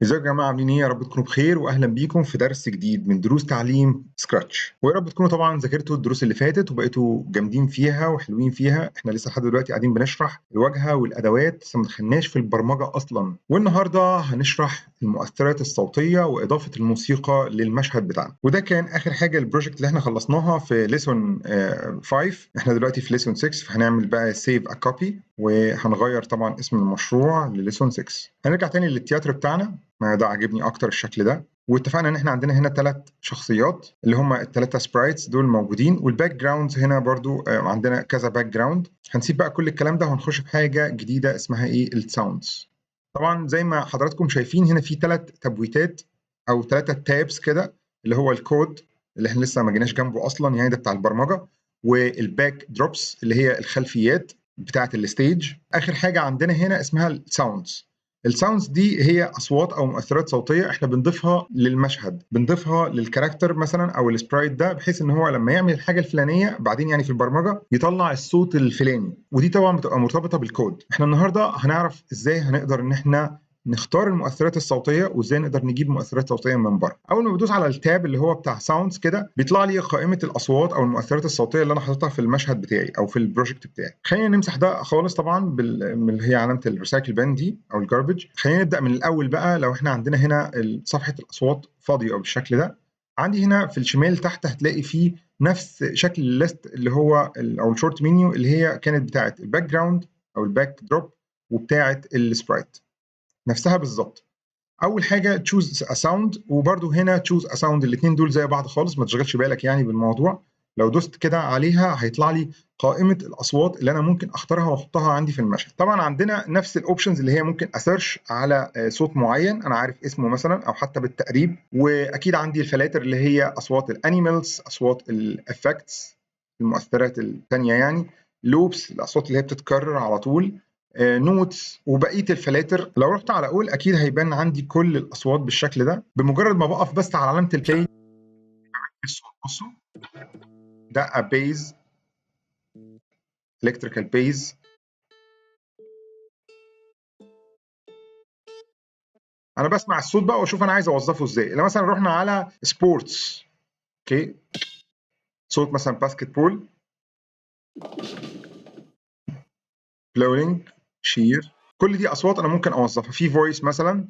ازيكم يا جماعه عاملين ايه؟ يا رب تكونوا بخير واهلا بيكم في درس جديد من دروس تعليم سكراتش، ويا رب تكونوا طبعا ذاكرتوا الدروس اللي فاتت وبقيتوا جامدين فيها وحلوين فيها. احنا لسه لحد دلوقتي قاعدين بنشرح الواجهه والادوات، لسه ما دخلناش في البرمجه اصلا. والنهارده هنشرح المؤثرات الصوتيه واضافه الموسيقى للمشهد بتاعنا، وده كان اخر حاجه البروجكت اللي احنا خلصناها في ليسون 5. احنا دلوقتي في ليسون 6، فهنعمل بقى سيف ا كوبي وهنغير طبعا اسم المشروع لليسون 6. هنرجع تاني للتياترو بتاعنا، ما ده عاجبني اكتر الشكل ده. واتفقنا ان احنا عندنا هنا 3 شخصيات اللي هم ال3 سبرايتس دول موجودين، والباك جراوندز هنا برضو عندنا كذا باك جراوند. هنسيب بقى كل الكلام ده وهنخش في حاجه جديده اسمها ايه؟ الساوندز. طبعا زي ما حضراتكم شايفين هنا في 3 تبويتات او 3 تابس كده، اللي هو الكود اللي احنا لسه ما جيناش جنبه اصلا، يعني ده بتاع البرمجه، والباك دروبس اللي هي الخلفيات بتاعه الستيج. اخر حاجه عندنا هنا اسمها الساوندز. الساوندز دي هي اصوات او مؤثرات صوتيه احنا بنضيفها للمشهد، بنضيفها للكاركتر مثلا او السبرايت ده، بحيث ان هو لما يعمل الحاجه الفلانيه بعدين يعني في البرمجه يطلع الصوت الفلاني. ودي طبعا بتبقى مرتبطه بالكود. احنا النهارده هنعرف ازاي هنقدر ان احنا نختار المؤثرات الصوتيه وازاي نقدر نجيب مؤثرات صوتيه من بره. اول ما بدوس على التاب اللي هو بتاع ساوندز كده بيطلع لي قائمه الاصوات او المؤثرات الصوتيه اللي انا حاططها في المشهد بتاعي او في البروجكت بتاعي. خلينا نمسح ده خالص طبعا من اللي هي علامه الريسايكل بان دي او الجاربج. خلينا نبدا من الاول بقى. لو احنا عندنا هنا صفحه الاصوات فاضيه او بالشكل ده، عندي هنا في الشمال تحت هتلاقي فيه نفس شكل الليست اللي هو او الشورت منيو اللي هي كانت بتاعه الباك جراوند او الباك دروب وبتاعه السبرايت، نفسها بالظبط. اول حاجه تشوز ا ساوند، وبرده هنا تشوز ا ساوند، الاثنين دول زي بعض خالص، ما تشغلش بالك يعني بالموضوع. لو دوست كده عليها هيطلع لي قائمه الاصوات اللي انا ممكن اختارها واحطها عندي في المشهد. طبعا عندنا نفس الاوبشنز اللي هي ممكن اسيرش على صوت معين انا عارف اسمه مثلا او حتى بالتقريب، واكيد عندي الفلاتر اللي هي اصوات الانيمالز، اصوات الافكتس، المؤثرات الثانيه يعني، لوبس الاصوات اللي هي بتتكرر على طول، نوتس، وبقيه الفلاتر. لو رحت على اول اكيد هيبان عندي كل الاصوات بالشكل ده. بمجرد ما بقف بس على علامه البلاي الصوت، بصوا ده بيز، الكتريكال بيز. انا بسمع الصوت بقى واشوف انا عايز اوظفه ازاي. لو مثلا رحنا على سبورتس، اوكي، صوت مثلا باسكت بول، بلوينج، شير، كل دي اصوات انا ممكن اوظفها. في فويس مثلا،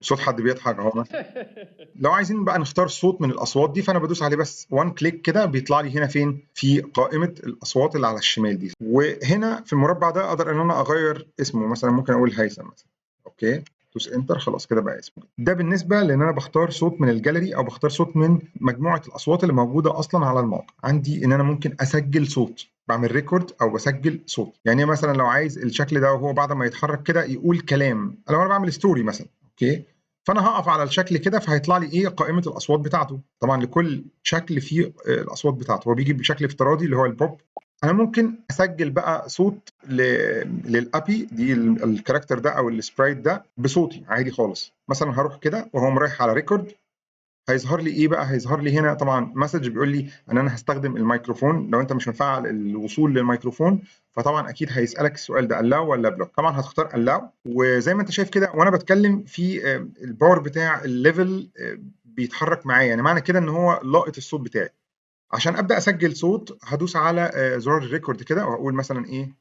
صوت حد بيضحك اهو مثلا. لو عايزين بقى نختار صوت من الاصوات دي فانا بدوس عليه بس وان كليك كده بيطلع لي هنا فين؟ في قائمه الاصوات اللي على الشمال دي. وهنا في المربع ده اقدر ان انا اغير اسمه، مثلا ممكن اقول هيثم مثلا. اوكي، دوس انتر، خلاص كده بقى اسمه. ده بالنسبه لان انا بختار صوت من الجاليري او بختار صوت من مجموعه الاصوات اللي موجوده اصلا على الموقع. عندي ان انا ممكن اسجل صوت، بعمل ريكورد او بسجل صوت. يعني مثلا لو عايز الشكل ده وهو بعد ما يتحرك كده يقول كلام، لو انا بعمل ستوري مثلا، اوكي، فانا هقف على الشكل كده فهيطلع لي ايه؟ قائمه الاصوات بتاعته. طبعا لكل شكل فيه الاصوات بتاعته، هو بيجي بشكل افتراضي اللي هو البوب. انا ممكن اسجل بقى صوت للابي دي، الكاركتر ده او السبرايت ده بصوتي عادي خالص. مثلا هروح كده وهو رايح على ريكورد، هيظهر لي ايه بقى؟ هيظهر لي هنا طبعا مسج بيقول لي ان انا هستخدم الميكروفون. لو انت مش مفعل الوصول للميكروفون فطبعا اكيد هيسالك السؤال ده allow ولا بلوك. طبعا هتختار allow. وزي ما انت شايف كده وانا بتكلم في الباور بتاع الليفل بيتحرك معايا، يعني معنى كده ان هو لاقط الصوت بتاعي. عشان ابدا اسجل صوت هدوس على زرار الريكورد كده وهقول مثلا ايه؟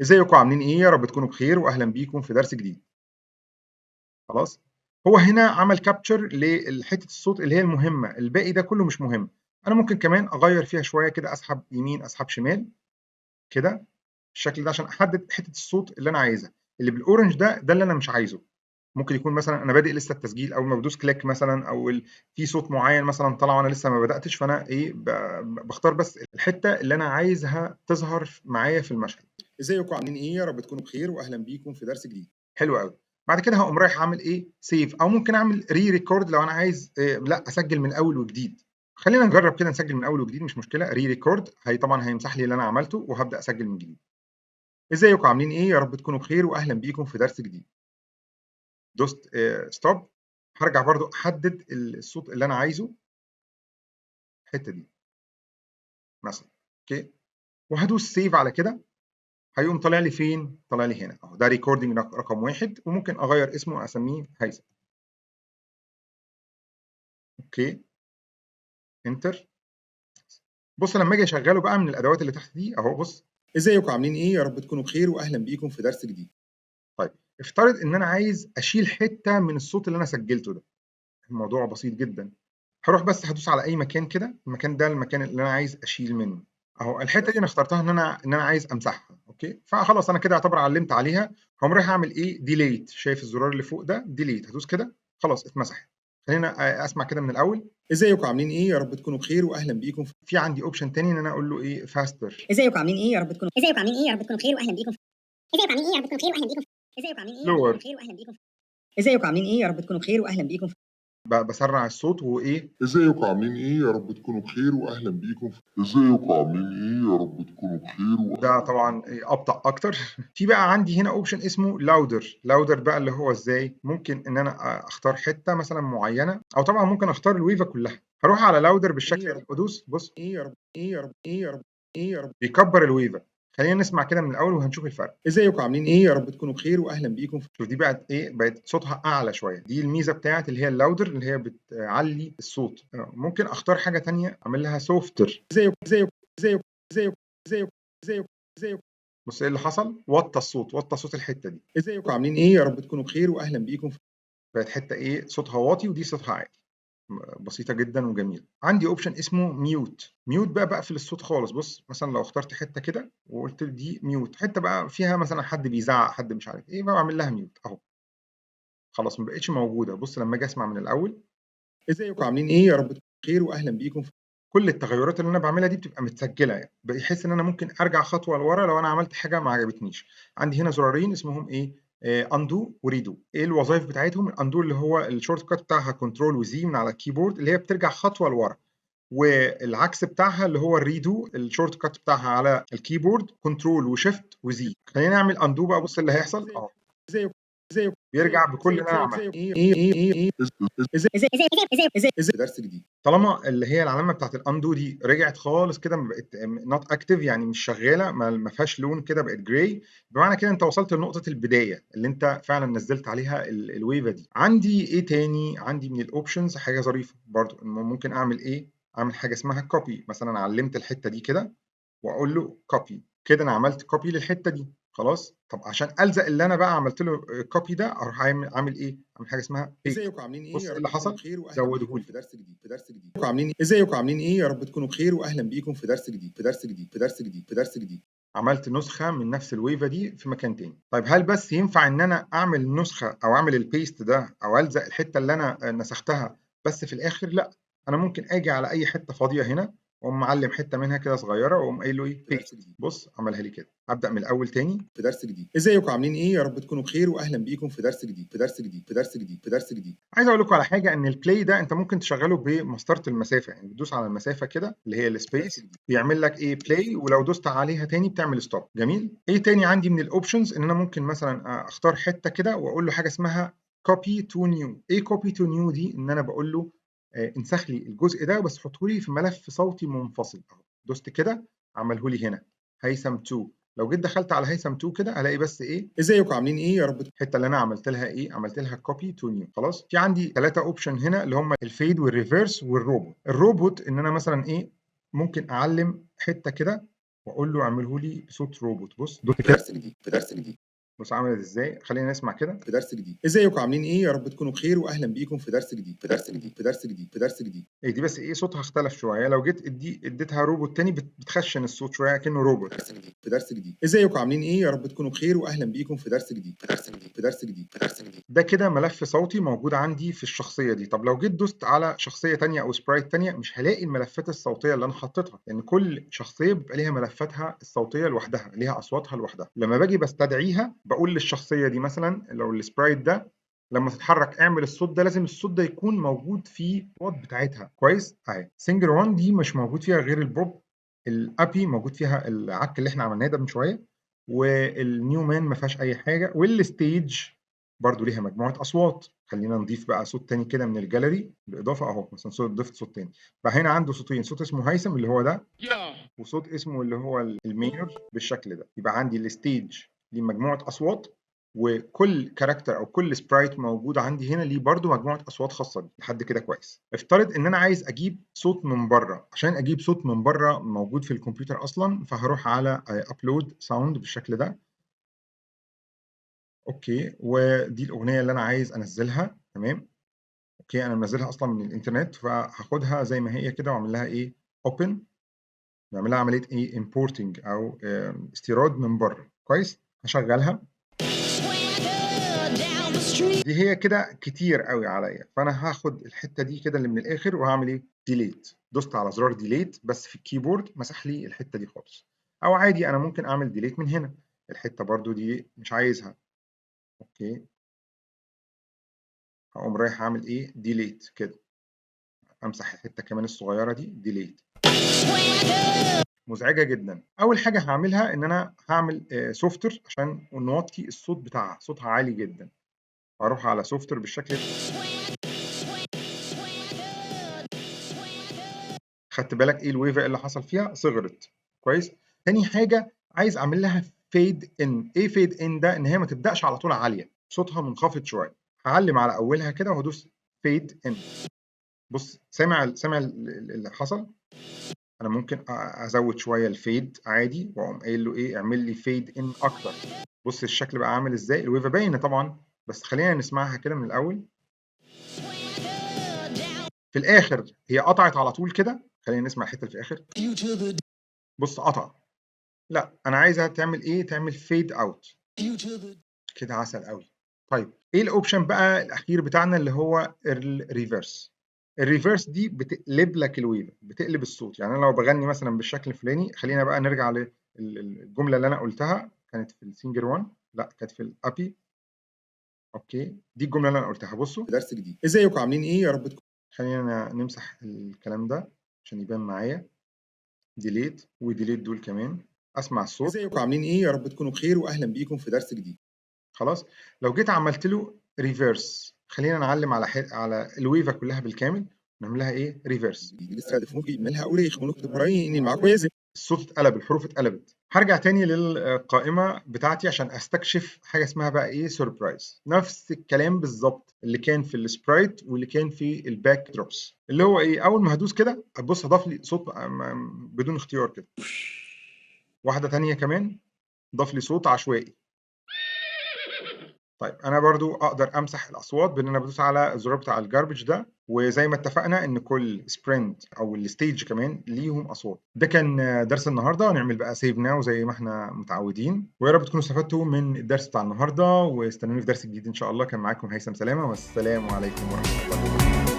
ازيكم عاملين ايه؟ يا رب تكونوا بخير واهلا بيكم في درس جديد. خلاص، هو هنا عمل كابتشر لحته الصوت اللي هي المهمه، الباقي ده كله مش مهم. انا ممكن كمان اغير فيها شويه كده، اسحب يمين اسحب شمال كده بالشكل ده عشان احدد حته الصوت اللي انا عايزها. اللي بالاورنج ده اللي انا مش عايزه. ممكن يكون مثلا انا بادئ لسه التسجيل، اول ما بدوس كليك مثلا او في صوت معين مثلا طلع وانا لسه ما بداتش، فانا ايه بختار بس الحته اللي انا عايزها تظهر معايا في المشهد. ازيكم عاملين ايه؟ يا رب تكونوا بخير واهلا بيكم في درس جديد. حلو قوي. بعد كده هقوم رايح اعمل ايه؟ سيف، او ممكن اعمل ري ريكورد لو انا عايز لا اسجل من اول وجديد. خلينا نجرب كده نسجل من اول وجديد، مش مشكله. ري ريكورد هي طبعا هيمسح لي اللي انا عملته وهبدا اسجل من جديد. ازيكم عاملين ايه؟ يا رب تكونوا بخير واهلا بيكم في درس جديد. دوست ستوب. هرجع برضو احدد الصوت اللي انا عايزه، الحته دي مثلا، اوكي، وهدوس سيف على كده. هيقوم طالع لي فين؟ طالع لي هنا اهو، ده ريكوردنج رقم 1 وممكن اغير اسمه اسميه هيثم. اوكي انتر. بص لما اجي اشغله بقى من الادوات اللي تحت دي اهو، بص ازيكم عاملين ايه؟ يا رب تكونوا بخير واهلا بيكم في درس جديد. طيب افترض ان انا عايز اشيل حته من الصوت اللي انا سجلته ده، الموضوع بسيط جدا. هروح بس هدوس على اي مكان كده، المكان ده المكان اللي انا عايز اشيل منه اهو. الحته دي انا اخترتها ان انا عايز امسحها. اوكي فخلاص انا كده اعتبر علمت عليها. هقوم رايح اعمل ايه؟ ديليت. شايف الزرار اللي فوق ده؟ ديليت. هدوس كده خلاص اتمسحت. خلينا اسمع كده من الاول. ازيكم عاملين ايه؟ يا رب تكونوا بخير واهلا بيكم. في عندي اوبشن تاني ان انا اقول له ايه؟ فاستر. ازيكم عاملين ايه؟ يا رب تكونوا بخير واهلا بيكم. ازيكم عاملين ايه؟ يا رب تكونوا بخير واهلا بيكم. ازيكم عاملين ايه؟ يا رب تكونوا بخير واهلا بيكم. ازيكم عاملين ايه؟ يا رب تكونوا بخير واهلا بيكم. بسرع الصوت وايه؟ ازيكم عاملين ايه؟ يا رب تكونوا بخير واهلا بيكم. ازيكم عاملين ايه؟ يا رب تكونوا بخير ده طبعا ابطأ اكتر. في بقى عندي هنا اوبشن اسمه لاودر. لاودر بقى اللي هو ازاي؟ ممكن ان انا اختار حته مثلا معينه، او طبعا ممكن اختار الويفا كلها. هروح على لاودر بالشكل ده وادوس. بص ايه يا رب ايه يا رب ايه يا رب ايه يا رب، بيكبر الويفا. خلينا نسمع كده من الاول وهنشوف الفرق. ازيكم عاملين ايه؟ يا رب تكونوا بخير واهلا بيكم. شوف دي بقت ايه؟ بقت صوتها اعلى شويه. دي الميزه بتاعت اللي هي اللاودر اللي هي بتعلي الصوت. ممكن اختار حاجه تانية اعمل لها سوفتر. ازيكم ازيكم ازيكم ازيكم ازيكم. بص ايه اللي حصل؟ وطى الصوت، وطى صوت الحته دي. ازيكم عاملين ايه؟ يا رب تكونوا بخير واهلا بيكم. بقت حته ايه؟ صوتها واطي ودي صوتها عالي. بسيطه جدا وجميله. عندي اوبشن اسمه ميوت. ميوت بقى بقفل الصوت خالص. بص مثلا لو اخترت حته كده وقلت دي ميوت، حته بقى فيها مثلا حد بيزعق، حد مش عارف ايه، بقى بعمل لها ميوت اهو. خلاص ما بقتش موجوده. بص لما اجي اسمع من الاول. ازيكم عاملين ايه؟ يا رب تكونوا بخير واهلا بيكم. كل التغيرات اللي انا بعملها دي بتبقى متسجله، يعني بحيث ان انا ممكن ارجع خطوه لورا لو انا عملت حاجه ما عجبتنيش. عندي هنا زرارين اسمهم ايه؟ اندو وريدو. ايه الوظائف بتاعتهم؟ الاندو اللي هو الشورت كات بتاعها كنترول وزي من على الكيبورد، اللي هي بترجع خطوه لورا. والعكس بتاعها اللي هو الريدو، الشورت كات بتاعها على الكيبورد كنترول وشيفت وزي. خلينا نعمل اندو بقى. بص اللي هيحصل اهو. بيرجع بكل اللي انا عملته. في درس جديد. طالما اللي هي العلامه بتاعت الاندو دي رجعت خالص كده، بقت نوت اكتف، يعني مش شغاله، ما فيهاش لون كده، بقت جراي. بمعنى كده انت وصلت لنقطه البدايه اللي انت فعلا نزلت عليها الويفا دي. عندي ايه تاني؟ عندي من الاوبشنز حاجه ظريفه برضو. ممكن اعمل ايه؟ اعمل حاجه اسمها كوبي. مثلا علمت الحته دي كده واقول له كوبي. كده انا عملت كوبي للحته دي خلاص. طب عشان الزق اللي انا بقى عملت له كوبي ده، اروح عامل ايه؟ اعمل حاجه اسمها بيست. ازيكم عاملين ايه؟ بص يا ايه رب اللي تكونوا حصل؟ بخير واهلا زوده بيكم لي. في درس جديد. ازيكم عاملين ايه؟ يا رب تكونوا بخير واهلا بيكم في درس جديد. في درس جديد. عملت نسخه من نفس الويفا دي في مكان تاني. طيب هل بس ينفع ان انا اعمل نسخه او اعمل البيست ده او الزق الحته اللي انا نسختها بس في الاخر؟ لا، انا ممكن اجي على اي حته فاضيه هنا واقوم معلم حته منها كده صغيره واقوم قايل له ايه؟ بيست. بص عملها لي كده. ابدا من الاول تاني. في درس جديد. ازيكم عاملين ايه؟ يا رب تكونوا بخير واهلا بيكم في درس جديد. في درس جديد. عايز اقول لكم على حاجه، ان البلاي ده انت ممكن تشغله بمسطره المسافه. يعني بتدوس على المسافه كده اللي هي السبيس، بيعمل لك ايه؟ بلاي. ولو دوست عليها تاني بتعمل ستوب. جميل. ايه تاني عندي من الاوبشنز؟ ان انا ممكن مثلا اختار حته كده واقول له حاجه اسمها كوبي تو نيو. ايه كوبي تو نيو دي؟ ان انا بقول له انسخ لي الجزء ده بس حطه لي في ملف صوتي منفصل اهو. دوست كده عمله لي هنا هيثم 2. لو جيت دخلت على هيثم 2 كده هلاقي بس ايه؟ ازيكم عاملين ايه؟ يا رب الحته اللي انا عملت لها ايه؟ عملت لها كوبي تو نيو. خلاص. في عندي 3 اوبشن هنا اللي هم الفيد والريفرس والروبوت. الروبوت ان انا مثلا ايه؟ ممكن اعلم حته كده واقول له اعمله لي بصوت روبوت. بص دوت كده. في درس جديد. بص عملت ازاي؟ خلينا نسمع كده. في درس جديد. ازيكم عاملين ايه؟ يا رب تكونوا بخير واهلا بيكم في درس جديد. ايه دي؟ بس ايه؟ صوتها اختلف شويه. لو جيت اديتها روبوت تاني بتخشن الصوت شويه كأنه روبوت. في درس جديد. ازيكم عاملين ايه؟ يا رب تكونوا بخير واهلا بيكم في درس جديد. ده كده ملف صوتي موجود عندي في الشخصيه دي. طب لو جيت دوست على شخصيه تانيه او سبرايت تانيه، مش هلاقي الملفات الصوتيه اللي انا حطيتها، لان كل شخصيه بيبقى ليها ملفاتها الصوتيه لوحدها، ليها اصواتها لوحدها. لما باجي بستدعيها بقول للشخصيه دي مثلا، لو السبرايت ده لما تتحرك اعمل الصوت ده، لازم الصوت ده يكون موجود في الأصوات بتاعتها. كويس اهي. سنجر 1 دي مش موجود فيها غير البوب. الابي موجود فيها العك اللي احنا عملناه ده من شويه. والنيو مان ما فيهاش اي حاجه. والستيج برضو ليها مجموعه اصوات. خلينا نضيف بقى صوت تاني كده من الجاليري بالاضافه اهو. مثلا ضفت صوت تاني بقى. هنا عنده صوتين، صوت اسمه هيثم اللي هو ده، وصوت اسمه اللي هو المينور بالشكل ده. يبقى عندي الستيج ليه مجموعه اصوات، وكل كاركتر او كل سبرايت موجود عندي هنا ليه برضو مجموعه اصوات خاصه بيه. لحد كده كويس. افترض ان انا عايز اجيب صوت من بره. عشان اجيب صوت من بره موجود في الكمبيوتر اصلا، فهروح على ابلود ساوند بالشكل ده. اوكي، ودي الاغنيه اللي انا عايز انزلها. تمام. اوكي، انا منزلها اصلا من الانترنت، فهاخدها زي ما هي كده واعمل لها ايه اوبن، نعمل لها عمليه ايه امبورتنج او استيراد من بره. كويس. هشغلها. دي هي كده كتير قوي عليا، فانا هاخد الحته دي كده اللي من الاخر وهعمل ايه ديليت. دوست على زرار ديليت بس في الكيبورد مسح لي الحته دي خالص. او عادي انا ممكن اعمل ديليت من هنا، الحته برضو دي مش عايزها. اوكي، هقوم رايح اعمل ايه ديليت كده، امسح الحته كمان الصغيره دي ديليت. مزعجه جدا. اول حاجه هعملها ان انا هعمل سوفتر عشان نوطي الصوت بتاعها، صوتها عالي جدا. هروح على سوفتر بالشكل ده. خدت بالك ايه الويفه اللي حصل فيها؟ صغرت. كويس. تاني حاجه عايز اعمل لها فيد ان. ايه فيد ان ده؟ ان هي ما تبداش على طول عاليه، صوتها منخفض شويه. هعلم على اولها كده وهدوس فيد ان. بص، سامع اللي حصل؟ انا ممكن ازود شويه الفيد عادي، واقوم قايل له ايه اعمل لي فيد ان اكتر. بص الشكل بقى عامل ازاي، الويفه باينه طبعا، بس خلينا نسمعها كده من الاول. في الاخر هي قطعت على طول كده. خلينا نسمع الحته اللي في الاخر. بص قطع. لا، انا عايزها تعمل ايه، تعمل فيد اوت كده. عسل قوي. طيب ايه الاوبشن بقى الاخير بتاعنا اللي هو الريفرس. الريفرس دي بتقلب لك الويف، بتقلب الصوت. يعني انا لو بغني مثلا بالشكل الفلاني، خلينا بقى نرجع للجمله اللي انا قلتها. كانت في السينجر 1، لا كانت في الابي. اوكي، دي الجمله اللي انا قلتها. بصوا في درس جديد. ازيكم عاملين ايه؟ يا رب تكونوا خلينا نمسح الكلام ده عشان يبان معايا. ديليت وديليت دول كمان. اسمع الصوت. ازيكم عاملين ايه؟ يا رب تكونوا بخير واهلا بيكم في درس جديد. خلاص. لو جيت عملت له ريفرس، خلينا نعلم على الويفه كلها بالكامل، نعملها ايه ريفرس. بنستهدف ممكن منها اوريخ ونكتب برايين اني معاكم يزن. الصوت اتقلب، الحروف اتقلبت. هرجع تاني للقائمه بتاعتي عشان استكشف حاجه اسمها بقى ايه سربرايز. نفس الكلام بالظبط اللي كان في السبرايت واللي كان في الباك دروبس، اللي هو ايه اول ما هدوس كده هتبص اضاف لي صوت بدون اختيار كده. واحده تانيه كمان ضاف لي صوت عشوائي. طيب انا برضو اقدر امسح الاصوات بان انا بدوس على الزرار بتاع الجاربج ده. وزي ما اتفقنا ان كل سبرنت او الستيج كمان ليهم اصوات. ده كان درس النهارده. نعمل بقى سيف ناو زي ما احنا متعودين. ويا رب تكونوا استفدتوا من الدرس بتاع النهارده، واستنوني في درس جديد ان شاء الله. كان معاكم هيثم سلامه، والسلام عليكم ورحمه الله وبركاته.